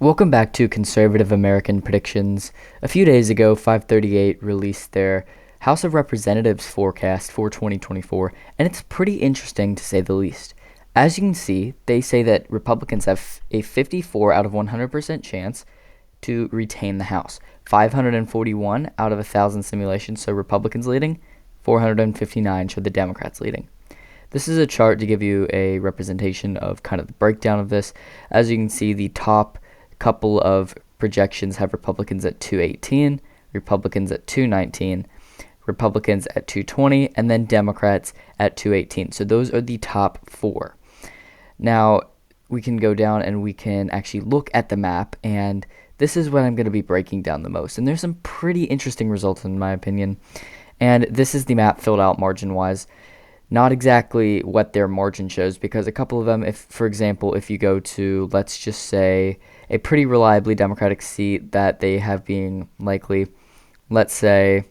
Welcome back to Conservative American Predictions. A few days ago, 538 released their House of Representatives forecast for 2024, and it's pretty interesting to say the least. As you can see, they say that Republicans have a 54 out of 100% chance to retain the House. 541 out of 1,000 simulations show Republicans leading, 459 show the Democrats leading. This is a chart to give you a representation of kind of the breakdown of this. As you can see, the top couple of projections have Republicans at 218, Republicans at 219, Republicans at 220, and then Democrats at 218. So those are the top four. Now, we can go down and we can actually look at the map, and this is what I'm going to be breaking down the most. And there's some pretty interesting results in my opinion. And this is the map filled out margin-wise. Not exactly what their margin shows, because a couple of them, if for example, if you go to, let's just say, a pretty reliably Democratic seat that they have being likely, let's say,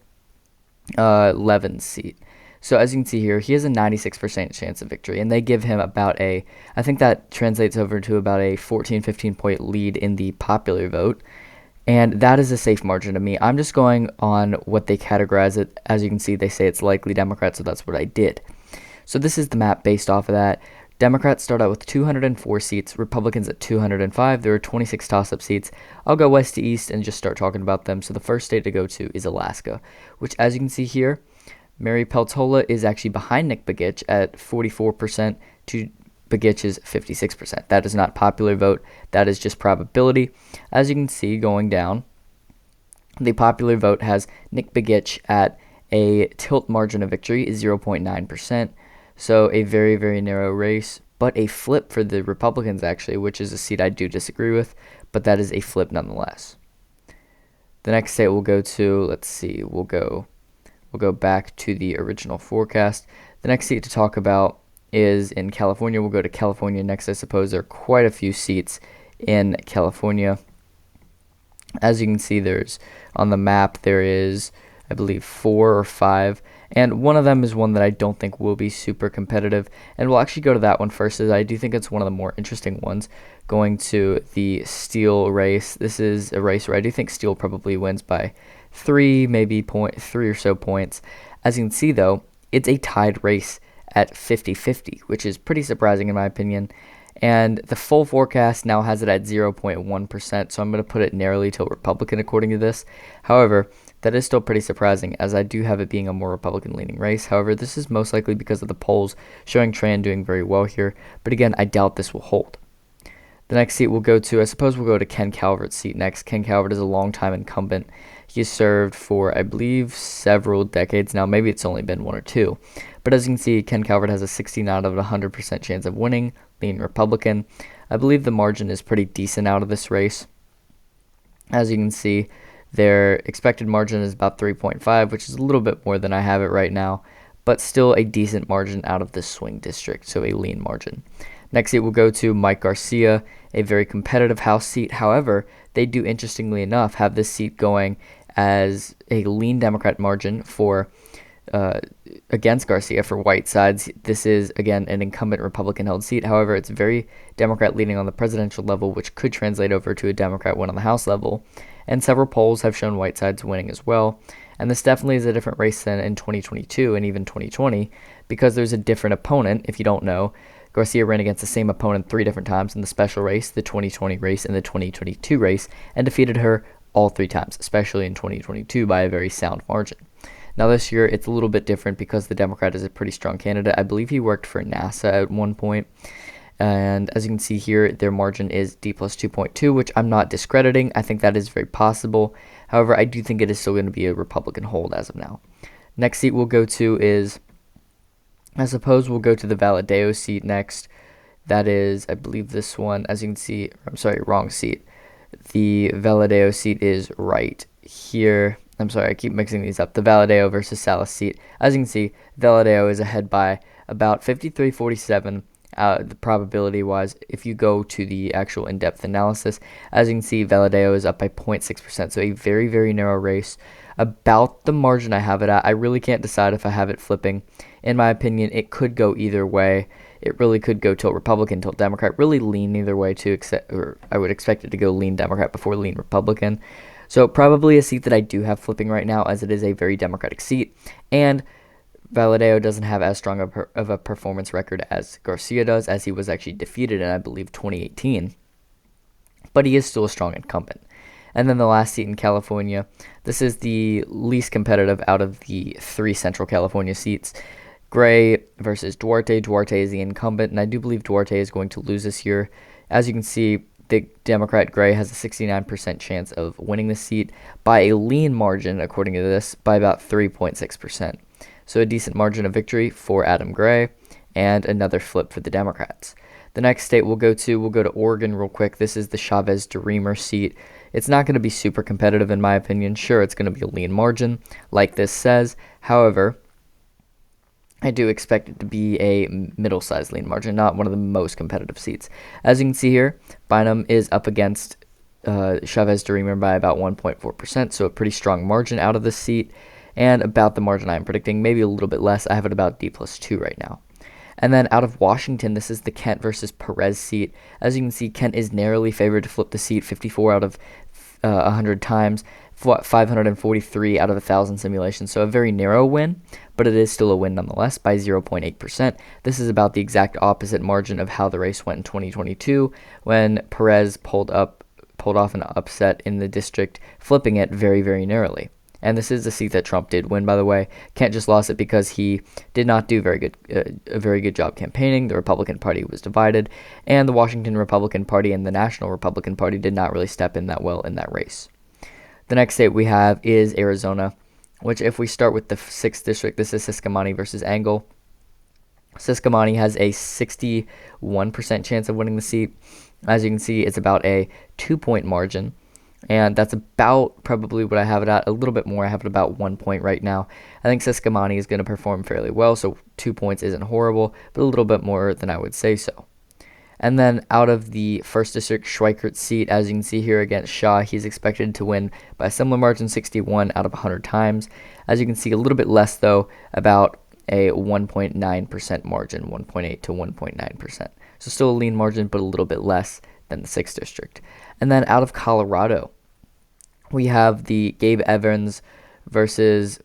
Levin's seat. So as you can see here, he has a 96% chance of victory, and they give him about I think that translates over to about a 15 point lead in the popular vote. And that is a safe margin to me. I'm just going on what they categorize it. As you can see, they say it's likely Democrat, so that's what I did. So this is the map based off of that. Democrats start out with 204 seats, Republicans at 205. There are 26 toss-up seats. I'll go west to east and just start talking about them. So the first state to go to is Alaska, which, as you can see here, Mary Peltola is actually behind Nick Begich at 44% to Begich's 56%. That is not popular vote. That is just probability. As you can see, going down, the popular vote has Nick Begich at a tilt margin of victory is 0.9%. So a very, very narrow race, but a flip for the Republicans, actually, which is a seat I do disagree with, but that is a flip nonetheless. The next state we'll go to, let's see, we'll go back to the original forecast. The next seat to talk about is in California. We'll go to California next. I suppose there are quite a few seats in California. As you can see, there's on the map, there is, I believe, 4 or 5, and one of them is one that I don't think will be super competitive, and we'll actually go to that one first, as I do think it's one of the more interesting ones. Going to the Steele race, this is a race where I do think Steele probably wins by 3, maybe 3 or so points. As you can see, though, it's a tied race at 50-50, which is pretty surprising in my opinion. And the full forecast now has it at 0.1%, so I'm going to put it narrowly to Republican according to this. However, that is still pretty surprising, as I do have it being a more Republican-leaning race. However, this is most likely because of the polls showing Tran doing very well here, but again, I doubt this will hold. The next seat we'll go to, I suppose we'll go to Ken Calvert's seat next. Ken Calvert is a longtime incumbent. He has served for, I believe, several decades now. Maybe it's only been 1 or 2. But as you can see, Ken Calvert has a 69 out of 100% chance of winning, being Republican. I believe the margin is pretty decent out of this race. As you can see, their expected margin is about 3.5, which is a little bit more than I have it right now, but still a decent margin out of this swing district, so a lean margin. Next seat we'll go to Mike Garcia, a very competitive House seat. However, they do, interestingly enough, have this seat going as a lean Democrat margin for against Garcia for white sides. This is, again, an incumbent Republican-held seat. However, it's very Democrat leaning on the presidential level, which could translate over to a Democrat win on the House level. And several polls have shown white sides winning as well. And this definitely is a different race than in 2022 and even 2020, because there's a different opponent. If you don't know, Garcia ran against the same opponent 3 different times in the special race, the 2020 race, and the 2022 race, and defeated her all 3 times, especially in 2022 by a very sound margin. Now this year, it's a little bit different because the Democrat is a pretty strong candidate. I believe he worked for NASA at one point. And as you can see here, their margin is D plus 2.2, which I'm not discrediting. I think that is very possible. However, I do think it is still going to be a Republican hold as of now. Next seat we'll go to is, I suppose we'll go to the Valadeo seat next. That is, I believe this one, as you can see, I'm sorry, wrong seat. The Valadeo seat is right here. I'm sorry, I keep mixing these up. The Valadeo versus Salas seat. As you can see, Valadeo is ahead by about 53-47. The probability-wise, if you go to the actual in-depth analysis, as you can see, Valadeo is up by 0.6%, so a very, very narrow race. About the margin I have it at, I really can't decide if I have it flipping. In my opinion, it could go either way. it really could go till Republican, till Democrat, really lean either way or I would expect it to go lean Democrat before lean Republican. So probably a seat that I do have flipping right now, as it is a very Democratic seat, and Valadao doesn't have as strong of a performance record as Garcia does, as he was actually defeated in, I believe, 2018. But he is still a strong incumbent. And then the last seat in California, this is the least competitive out of the 3 Central California seats. Gray versus Duarte. Duarte is the incumbent, and I do believe Duarte is going to lose this year. As you can see, the Democrat Gray has a 69% chance of winning the seat by a lean margin, according to this, by about 3.6%. So a decent margin of victory for Adam Gray, and another flip for the Democrats. The next state we'll go to Oregon real quick. This is the Chavez-DeRemer seat. It's not going to be super competitive in my opinion. Sure, it's going to be a lean margin, like this says. However, I do expect it to be a middle-sized lean margin, not one of the most competitive seats. As you can see here, Bynum is up against Chavez-DeRemer by about 1.4%, so a pretty strong margin out of this seat, and about the margin I'm predicting, maybe a little bit less. I have it about D+2 right now. And then out of Washington, this is the Kent versus Perez seat. As you can see, Kent is narrowly favored to flip the seat 54 out of 100 times, 543 out of 1,000 simulations. So a very narrow win, but it is still a win nonetheless by 0.8%. This is about the exact opposite margin of how the race went in 2022 when Perez pulled off an upset in the district, flipping it very, very narrowly. And this is the seat that Trump did win, by the way. Kent just lost it because he did not do a very good job campaigning. The Republican Party was divided, and the Washington Republican Party and the National Republican Party did not really step in that well in that race. The next state we have is Arizona, which if we start with the 6th district, this is Siscomani versus Engel. Siscomani has a 61% chance of winning the seat. As you can see, it's about a 2-point margin. And that's about probably what I have it at. A little bit more. I have it about 1 point right now. I think Siscomani is going to perform fairly well, so 2 points isn't horrible, but a little bit more than I would say so. And then out of the 1st district, Schweikert's seat, as you can see here against Shaw, he's expected to win by a similar margin, 61 out of 100 times. As you can see, a little bit less though, about a 1.9% margin, 1.8 to 1.9%. So still a lean margin, but a little bit less than the 6th district. And then out of Colorado, we have the Gabe Evans versus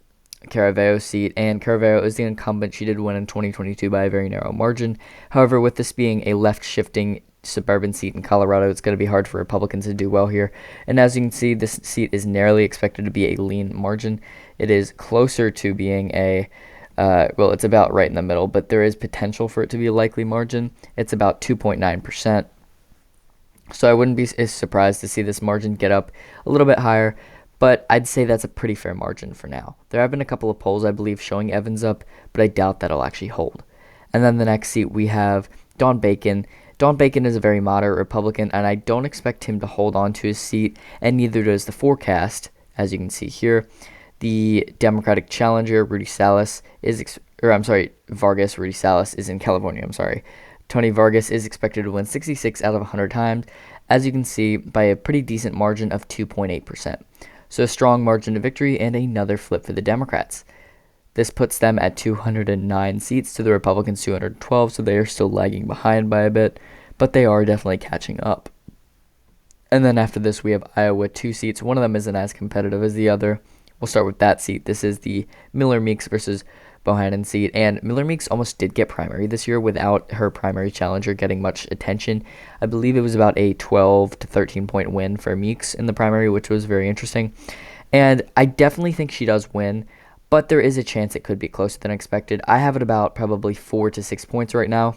Caraveo seat, and Caraveo is the incumbent. She did win in 2022 by a very narrow margin. However, with this being a left-shifting suburban seat in Colorado, it's going to be hard for Republicans to do well here. And as you can see, this seat is narrowly expected to be a lean margin. It is closer to being well, it's about right in the middle, but there is potential for it to be a likely margin. It's about 2.9%. So I wouldn't be surprised to see this margin get up a little bit higher, but I'd say that's a pretty fair margin for now. There have been a couple of polls, I believe, showing Evans up, but I doubt that'll actually hold. And then the next seat, we have Don Bacon. Don Bacon is a very moderate Republican, and I don't expect him to hold on to his seat, and neither does the forecast, as you can see here. The Democratic challenger, Vargas, Rudy Salas, is in California, Tony Vargas is expected to win 66 out of 100 times, as you can see, by a pretty decent margin of 2.8%. So a strong margin of victory and another flip for the Democrats. This puts them at 209 seats to the Republicans' 212, so they are still lagging behind by a bit, but they are definitely catching up. And then after this, we have Iowa, 2 seats. One of them isn't as competitive as the other. We'll start with that seat. This is the Miller Meeks versus Bohannon seat, and Miller Meeks almost did get primary this year without her primary challenger getting much attention. I believe it was about a 12 to 13 point win for Meeks in the primary, which was very interesting. And I definitely think she does win, but there is a chance it could be closer than expected. I have it about probably 4 to 6 points right now.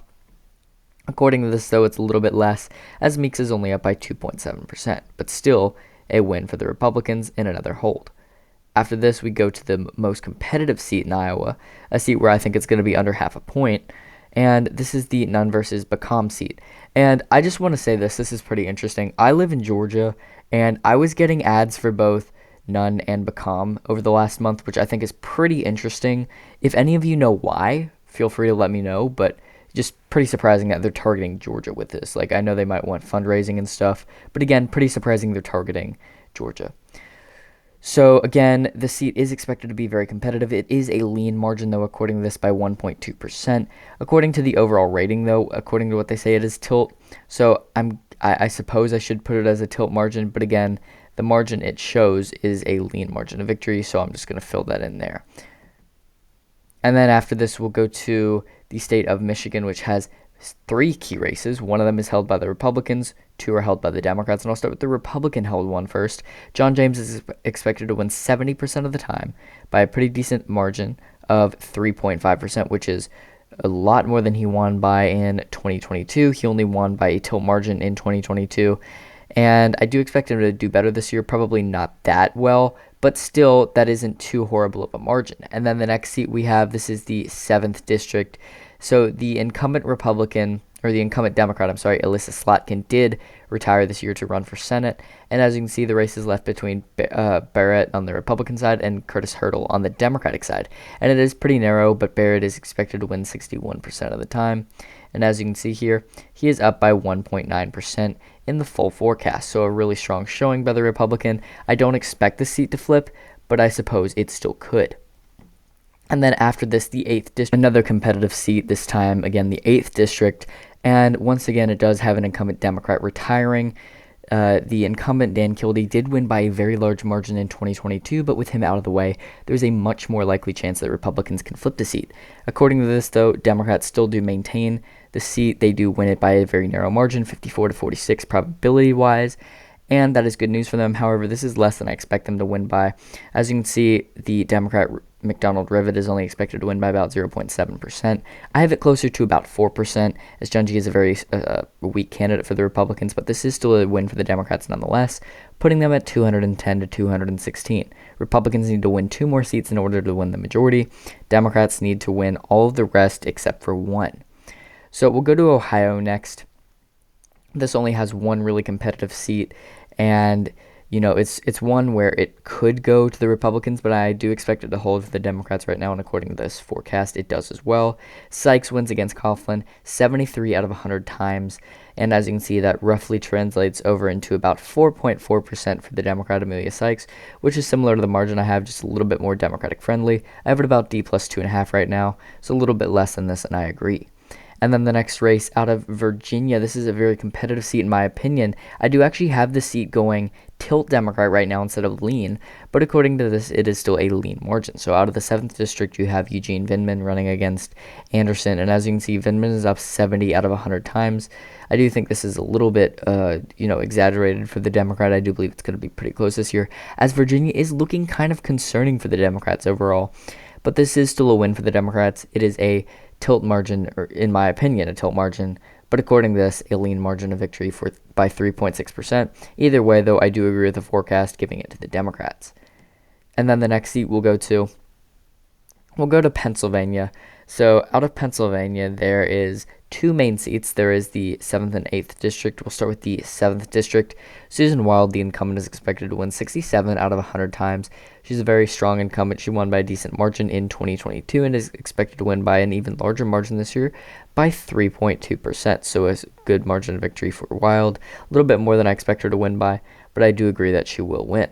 According to this, though, it's a little bit less, as Meeks is only up by 2.7%, but still a win for the Republicans and another hold. After this, we go to the most competitive seat in Iowa, a seat where I think it's going to be under half a point, and this is the Nunn versus Bacom seat. And I just want to say this is pretty interesting. I live in Georgia, and I was getting ads for both Nunn and Bacom over the last month, which I think is pretty interesting. If any of you know why, feel free to let me know, but just pretty surprising that they're targeting Georgia with this. Like, I know they might want fundraising and stuff, but again, pretty surprising they're targeting Georgia. So again, the seat is expected to be very competitive. It is a lean margin, though, according to this, by 1.2%. According to the overall rating, though, according to what they say, it is tilt. So I suppose I should put it as a tilt margin, but again, the margin it shows is a lean margin of victory, so I'm just going to fill that in there. And then after this, we'll go to the state of Michigan, which has 3 key races. One of them is held by the Republicans, 2 are held by the Democrats, and I'll start with the Republican-held one first. John James is expected to win 70% of the time by a pretty decent margin of 3.5%, which is a lot more than he won by in 2022. He only won by a tilt margin in 2022. And I do expect him to do better this year, probably not that well, but still, that isn't too horrible of a margin. And then the next seat we have, this is the 7th District. So the incumbent Republican, or the incumbent Democrat, Alyssa Slotkin, did retire this year to run for Senate. And as you can see, the race is left between Barrett on the Republican side and Curtis Hurdle on the Democratic side. And it is pretty narrow, but Barrett is expected to win 61% of the time. And as you can see here, he is up by 1.9% in the full forecast. So a really strong showing by the Republican. I don't expect the seat to flip, but I suppose it still could. And then after this, the 8th district, another competitive seat, this time, again, the 8th district. And once again, it does have an incumbent Democrat retiring. The incumbent Dan Kildee did win by a very large margin in 2022, but with him out of the way, there's a much more likely chance that Republicans can flip the seat. According to this, though, Democrats still do maintain the seat. They do win it by a very narrow margin, 54 to 46 probability-wise, and that is good news for them. However, this is less than I expect them to win by. As you can see, the Democrat McDonald Rivet is only expected to win by about 0.7%. I have it closer to about 4%, as John G is a very weak candidate for the Republicans, but this is still a win for the Democrats nonetheless, putting them at 210 to 216. Republicans need to win 2 more seats in order to win the majority. Democrats need to win all of the rest except for 1. So we'll go to Ohio next. This only has 1 really competitive seat, and it's one where it could go to the Republicans, but I do expect it to hold for the Democrats right now, and according to this forecast, it does as well. Sykes wins against Coughlin 73 out of 100 times, and as you can see, that roughly translates over into about 4.4% for the Democrat Amelia Sykes, which is similar to the margin I have, just a little bit more Democratic friendly. I have it about D plus 2.5 right now, so a little bit less than this, and I agree. And then the next race out of Virginia, this is a very competitive seat in my opinion. I do actually have the seat going tilt Democrat right now instead of lean, but according to this, it is still a lean margin. So out of the 7th district, you have Eugene Vindman running against Anderson, and as you can see, Vindman is up 70 out of 100 times. I do think this is a little bit, exaggerated for the Democrat. I do believe it's going to be pretty close this year, as Virginia is looking kind of concerning for the Democrats overall. But this is still a win for the Democrats. It is a tilt margin, or in my opinion, a tilt margin, but according to this, a lean margin of victory by 3.6%. Either way, though, I do agree with the forecast, giving it to the Democrats. And then the next seat we'll go to Pennsylvania. So out of Pennsylvania, there is 2 main seats. There is the 7th and 8th district. We'll start with the 7th district. Susan Wild, the incumbent, is expected to win 67 out of 100 times. She's a very strong incumbent. She won by a decent margin in 2022 and is expected to win by an even larger margin this year by 3.2%. So a good margin of victory for Wild. A little bit more than I expect her to win by, but I do agree that she will win.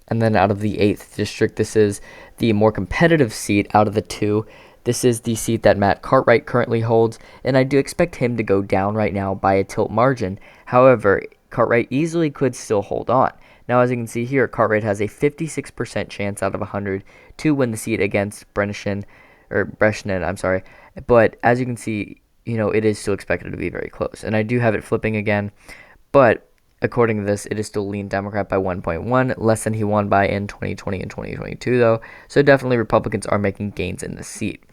And then out of the 8th district, this is the more competitive seat out of the 2. This is the seat that Matt Cartwright currently holds, and I do expect him to go down right now by a tilt margin. However, Cartwright easily could still hold on. Now, as you can see here, Cartwright has a 56% chance out of 100 to win the seat against Bresnan, but as you can see, it is still expected to be very close. And I do have it flipping again, but according to this, it is still lean Democrat by 1.1, less than he won by in 2020 and 2022, though. So definitely Republicans are making gains in this seat.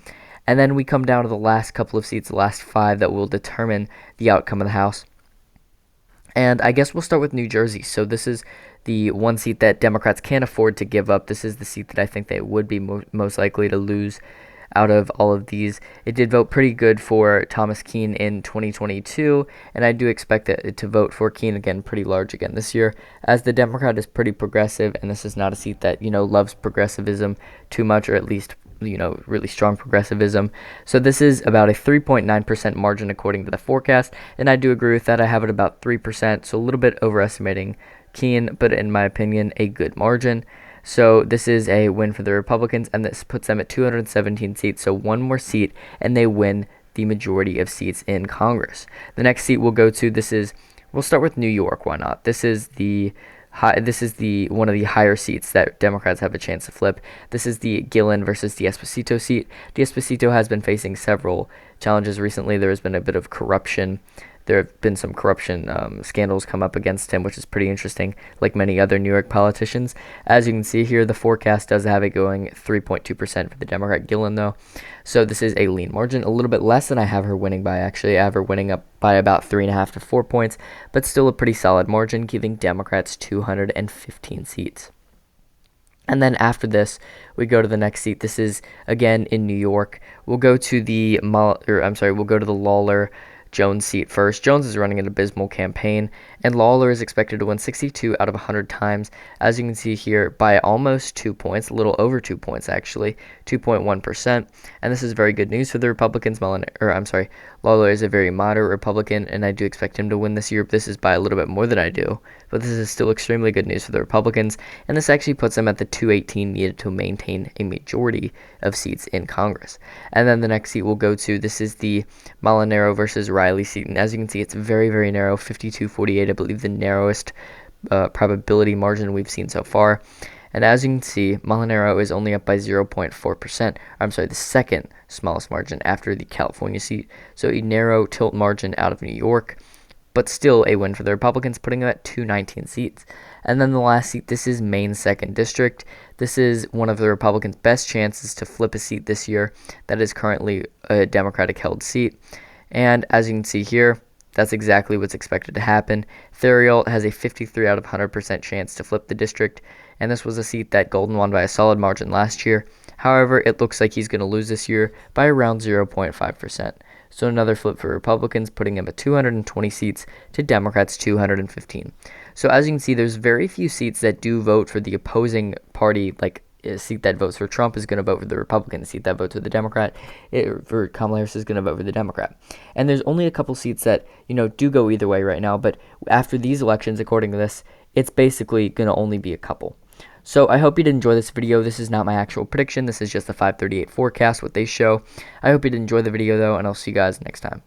And then we come down to the last couple of seats, the last 5 that will determine the outcome of the House. And I guess we'll start with New Jersey. So this is the one seat that Democrats can't afford to give up. This is the seat that I think they would be most likely to lose out of all of these. It did vote pretty good for Thomas Keene in 2022, and I do expect it to vote for Keene again pretty large again this year, as the Democrat is pretty progressive, and this is not a seat that, loves progressivism too much, or at least, really strong progressivism. So this is about a 3.9% margin according to the forecast, and I do agree with that. I have it about 3%, so a little bit overestimating Keene, but in my opinion, a good margin. So this is a win for the Republicans, and this puts them at 217 seats. So one more seat, and they win the majority of seats in Congress. The next seat we'll go to, we'll start with New York. Why not? This is the one of the higher seats that Democrats have a chance to flip. This is the Gillen versus D'Esposito seat. D'Esposito has been facing several challenges recently. There has been a bit of corruption. There have been some corruption scandals come up against him, which is pretty interesting, like many other New York politicians. As you can see here, the forecast does have it going 3.2% for the Democrat Gillen, though. So this is a lean margin, a little bit less than I have her winning by, actually. I have her winning up by about 3.5 to 4 points, but still a pretty solid margin, giving Democrats 215 seats. And then after this, we go to the next seat. This is again in New York. We'll go to the Lawler Jones seat first. Jones is running an abysmal campaign, and Lawler is expected to win 62 out of 100 times, as you can see here, by almost 2 points, a little over 2 points actually, 2.1%. And this is very good news for the Republicans. Lawler is a very moderate Republican, and I do expect him to win this year. This is by a little bit more than I do, but this is still extremely good news for the Republicans, and this actually puts them at the 218 needed to maintain a majority of seats in Congress. And then the next seat we'll go to, this is the Molinaro versus Riley seat, and as you can see, it's very, very narrow, 52-48, I believe the narrowest probability margin we've seen so far. And as you can see, Molinaro is only up by 0.4%. The second smallest margin after the California seat. So a narrow tilt margin out of New York, but still a win for the Republicans, putting them at 219 seats. And then the last seat, this is Maine's 2nd District. This is one of the Republicans' best chances to flip a seat this year that is currently a Democratic-held seat. And as you can see here, that's exactly what's expected to happen. ThirtyEight has a 53 out of 100% chance to flip the district, and this was a seat that Golden won by a solid margin last year. However, it looks like he's going to lose this year by around 0.5%. So another flip for Republicans, putting him at 220 seats to Democrats' 215. So as you can see, there's very few seats that do vote for the opposing party, like a seat that votes for Trump is going to vote for the Republican. A seat that votes for the Democrat, for Kamala Harris, is going to vote for the Democrat. And there's only a couple seats that, do go either way right now. But after these elections, according to this, it's basically going to only be a couple. So I hope you did enjoy this video. This is not my actual prediction. This is just the FiveThirtyEight forecast, what they show. I hope you did enjoy the video, though, and I'll see you guys next time.